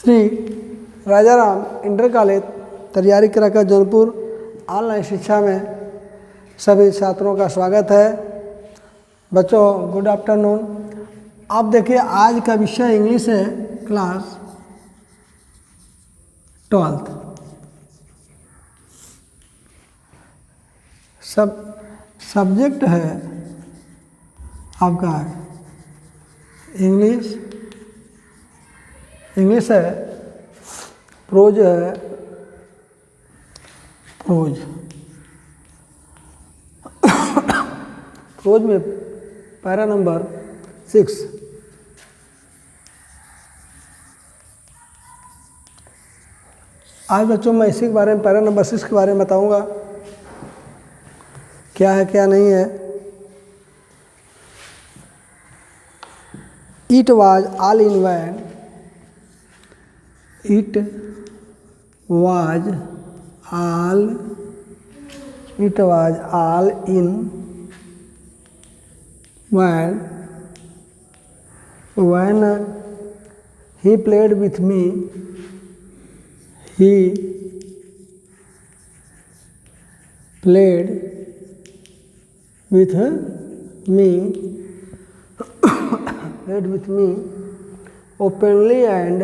Shri Rajaram inter college तैयारी कराकर Jaunpur online शिक्षा में सभी छात्रों का स्वागत है। बच्चों गुड आफ्टरनून। आप देखिए आज का विषय इंग्लिश है, क्लास 12। सब्जेक्ट है आपका इंग्लिश है, प्रोज है, प्रोज में पैरा नंबर 6। आज बच्चों मैं इसी के बारे में पैरा नंबर 6 के बारे में बताऊंगा, क्या है क्या नहीं है। It was all in vain. It was all in vain when he played with me. He played with me openly and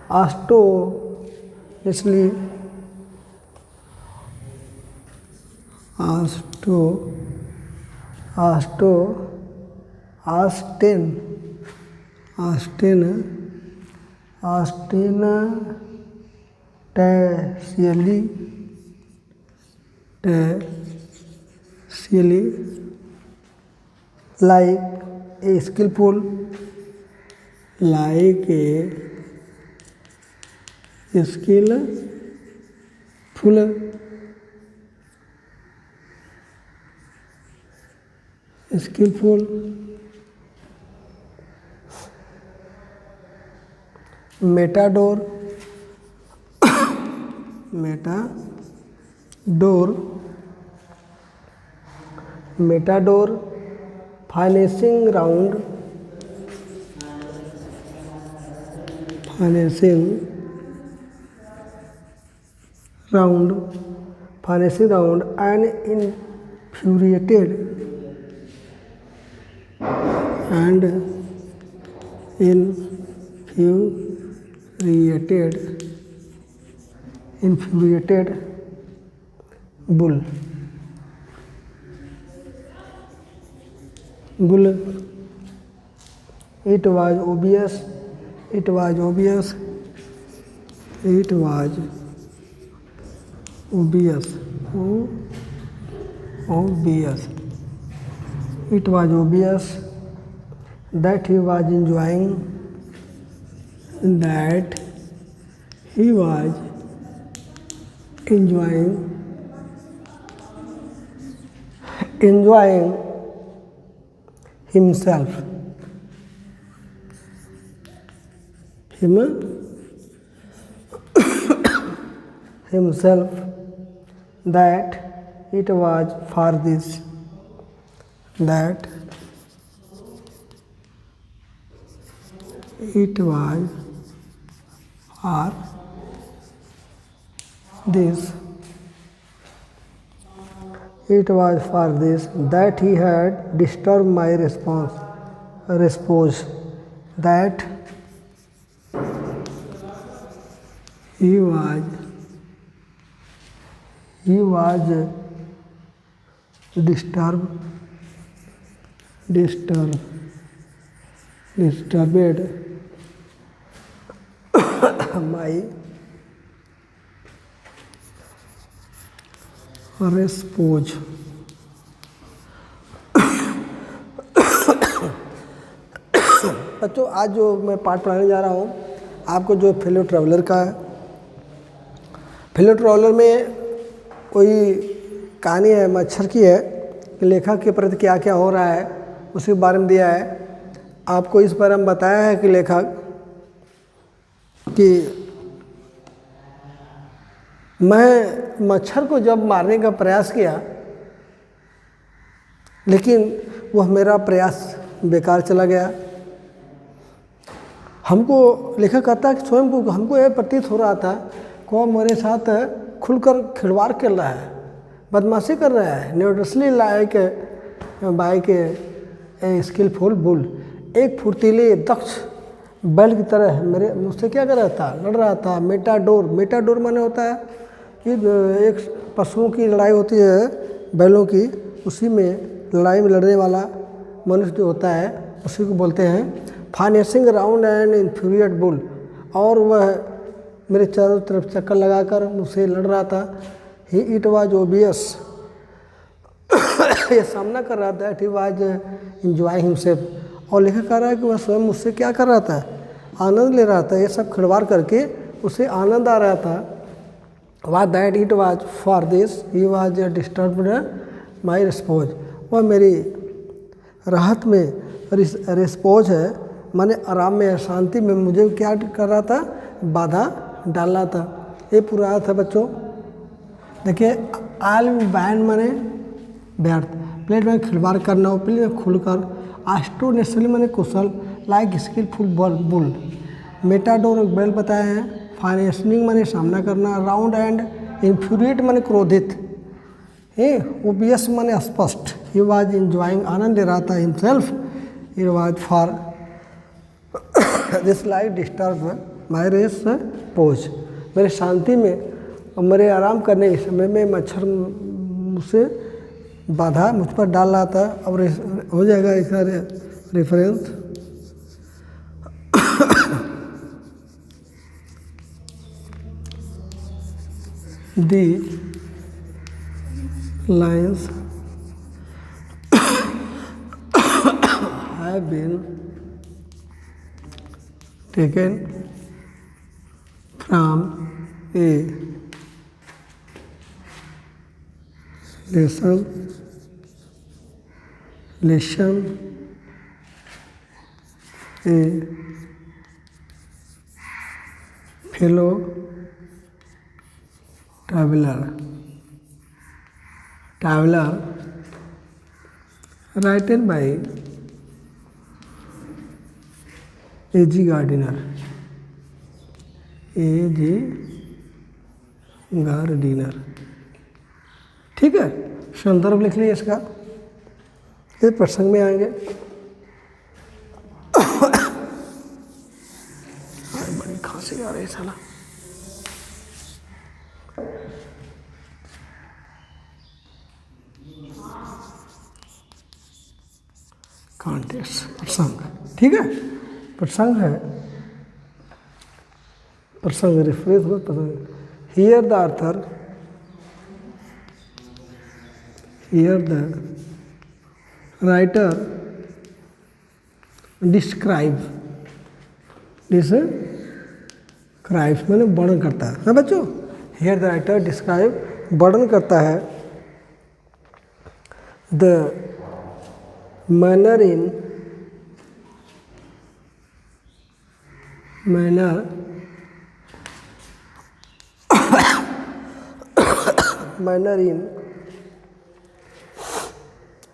astuciously like a skillful matador finishing round and infuriated bull. It was obvious that he was enjoying himself that it was for this that he had disturbed my repose, that he was disturbed my repose. बच्चों आज जो मैं पाठ पढ़ाने जा रहा हूँ आपको, जो फेलो ट्रैवलर का है। फेलो ट्रैवलर में कोई कहानी है, मच्छर की है, कि लेखक के प्रति क्या क्या हो रहा है उसके बारे में दिया है। आपको इस बारे में बताया है कि लेखक कि मैं मच्छर को जब मारने का प्रयास किया लेकिन वह मेरा प्रयास बेकार चला गया। हमको लेखक कहता है कि स्वयं को हमको यह प्रतीत हो रहा था कि वह मेरे साथ खुलकर खिलवाड़ कर रहा है, बदमाशी कर रहा है। न्यूट्रसली लाइक बाइक ए स्किलफुल बुल, एक फुर्तीले दक्ष बैल की तरह मेरे मुझसे क्या कर रहा था, लड़ रहा था। मेटाडोर माने होता है कि एक पशुओं की लड़ाई होती है बैलों की, उसी में लड़ाई में लड़ने वाला मनुष्य जो होता है उसी को बोलते हैं financing round and infuriate bull. और वह मेरे चारों तरफ चक्कर लगाकर मुझसे लड़ रहा था। ही इट वाज ओबियस, ये सामना कर रहा था। It was enjoying himself. और लेखक कह रहा है कि वह स्वयं मुझसे क्या कर रहा था, आनंद ले रहा था। ये सब खिलवाड़ करके उसे आनंद आ रहा था। Was that it was for this he was disturbed my response, वह मेरी राहत में रिस्पोज है, माने आराम में शांति में मुझे क्या कर रहा था, बाधा डाल रहा था। ये पूरा अर्थ है बच्चों। देखिए आल बैंड माने व्यर्थ, प्लेट में खिलवाड़ करना, प्लेट में खुलकर, आस्टो नेचुरली माने कुशल, लाइक स्किलफुल बुल, मेटाडोर बैल बताए हैं, फाइनेंसिंग माने सामना करना, राउंड एंड इन्फ्यूरिएट माने क्रोधित, ओबियस माने स्पष्ट, ही वाज एंजॉयिंग आनंद ले रहा था, हिमसेल्फ ही was for this like disturb my repose, मेरे शांति में और मेरे आराम करने के समय में मच्छर मुझसे बाधा मुझ पर डाल रहा था। अब हो जाएगा इसका reference the lines have been taken from a lesson a fellow traveler written by A.G. Gardiner। ठीक है, संदर्भ लिख लिया इसका, ये प्रसंग में आएंगे। बड़ी खांसी आ रही है साला। कॉन्टेक्स्ट प्रसंग, ठीक है, प्रसंग है, प्रसंग रेफरेंस हो प्रसंग। Here the author, here the writer describe मैंने वर्णन करता है ना बच्चों। हियर द राइटर डिस्क्राइब वर्णन करता है the manner in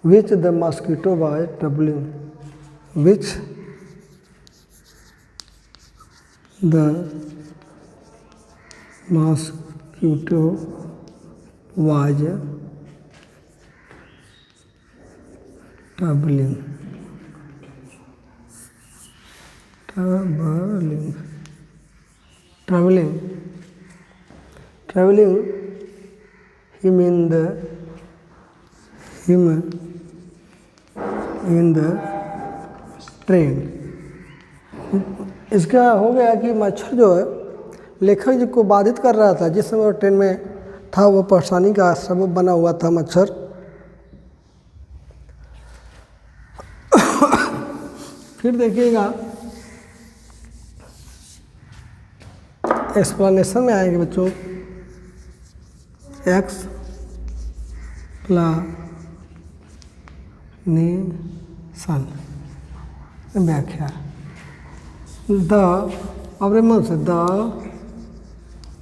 which the mosquito was troubling, which the mosquito was troubling him in the train। इसका हो गया कि मच्छर जो है लेखक जी को बाधित कर रहा था। जिस समय वो ट्रेन में था वो परेशानी का सबब बना हुआ था मच्छर। फिर देखिएगा एक्सप्लेनेशन में आएंगे बच्चों, एक्सप्लेनेशन व्याख्या। द अवरेमन से the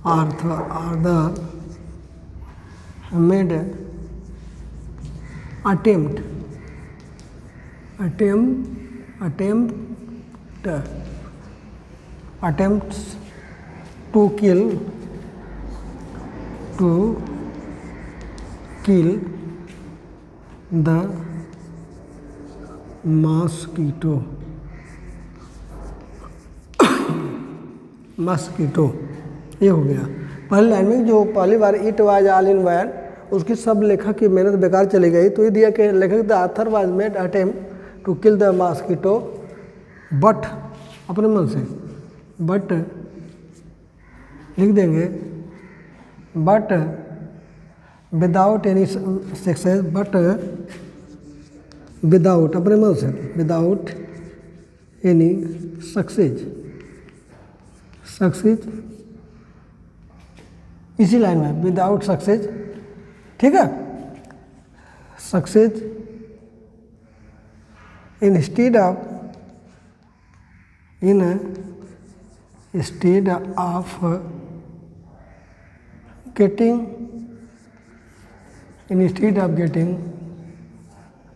Arthur made attempt attempts to kill the mosquito ये हो गया। पहली लाइन में जो पहली बार it was all in vain, उसकी सब लेखक की मेहनत बेकार चली गई। तो ये दिया कि लेखक the author was made attempt to kill the mosquito but, अपने मन से बट लिख देंगे, but without any success, but without, अपने मन से विदाउट एनी सक्सेस इसी लाइन में विदाउट सक्सेस, ठीक है। Success instead of getting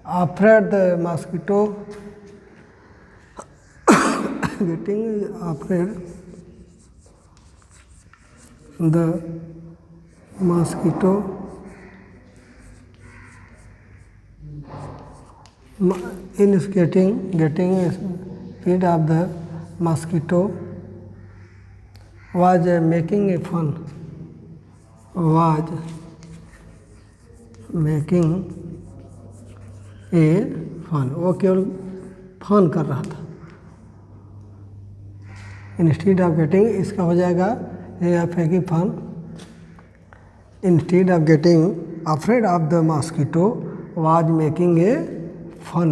afraid the mosquito getting afraid the mosquito getting rid of the mosquito was making a fun वो केवल fun कर रहा था। इंस्टीड ऑफ गेटिंग, इसका हो जाएगा making fun, instead of getting afraid of the mosquito was making a fun.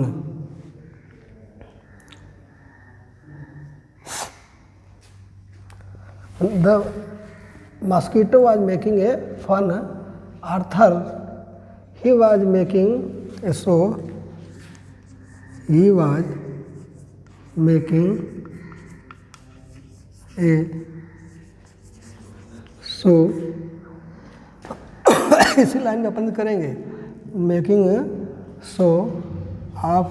The mosquito was making a fun. Arthur, he was making a show. He was making a show. इसी line में अपन करेंगे, making a show of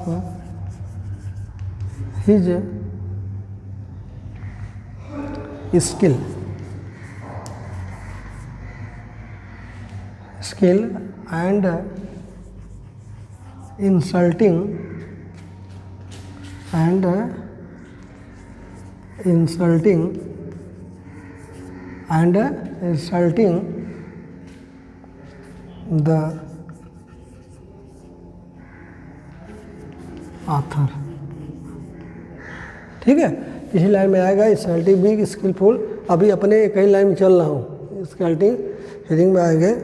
his skill and insulting the author, ठीक है। इसी line में आएगा insulting B skilful. अभी अपने एक ही लाइन में चल रहा हूँ, इंसल्टिंग हेडिंग में आएंगे,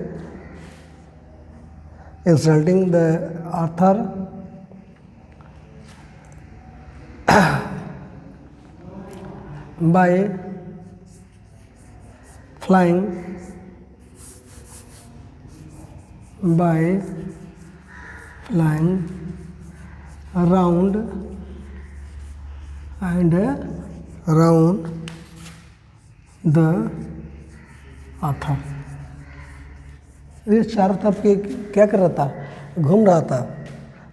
insulting the author by flying around the author। ये चारों तरफ के क्या कर रहा था, घूम रहा था,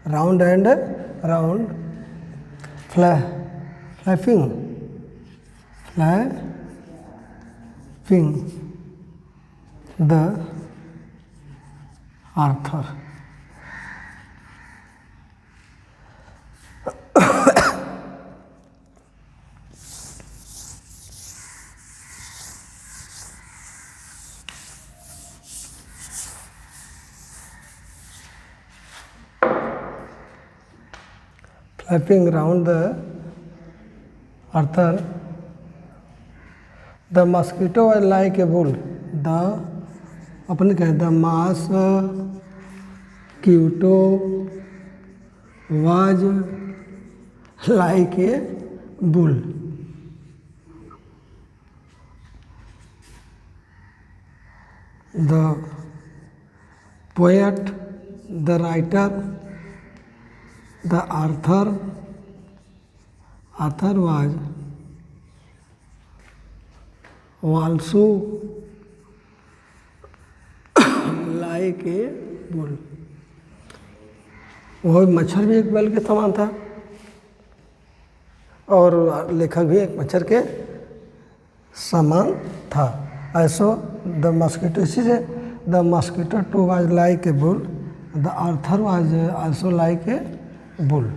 round and round, flapping the Arthur. Flapping round the Arthur, the mosquito was like a bull. अपन कहें the mosquito was like a bull. The poet, the writer, the author was also like a bull. वह मच्छर भी एक बैल के समान था और लेखक भी एक मच्छर के समान था। ऐसो द मस्कीटो, इसी से the mosquito too was like a bull, the author was also like a bull.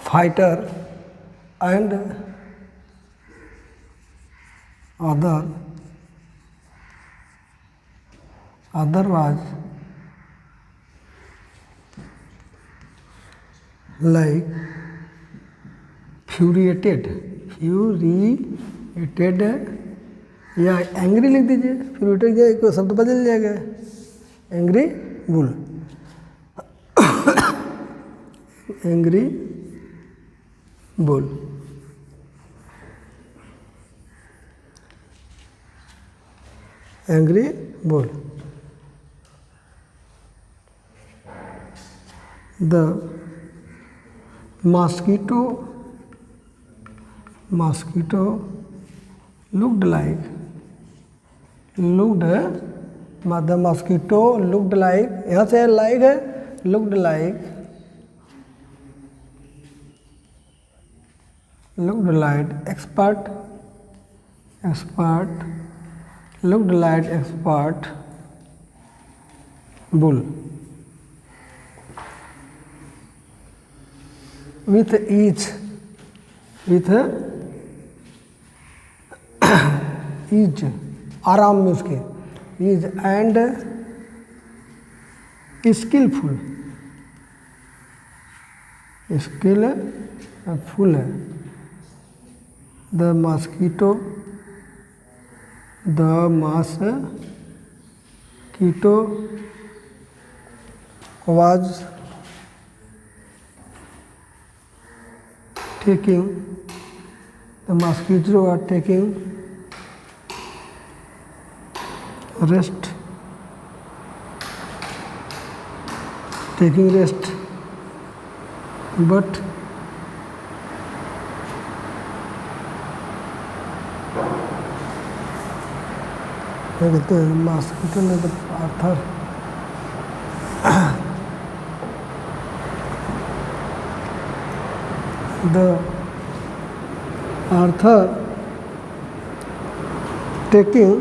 Fighter and other was like furiated या एंग्री लिख दीजिए, फ्यूरिएटेड को शब्द बदल जाएगा, angry bull, angry bull. Angry bull. The mosquito looked like, the mosquito looked like, यहाँ से like है, looked like expert bull with each आराम में उसके, ease and skillful है। The mosquito was taking rest, but क्या कहते हैं, मस्कीटो ने तो Arthur taking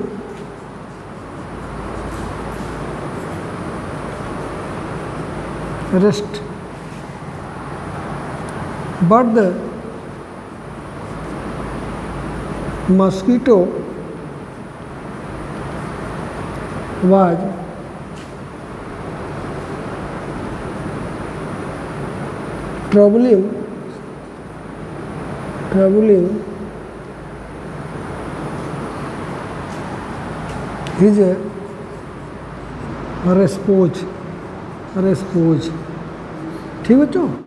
rest, but the mosquito was troubling his response। ठीक बच्चों।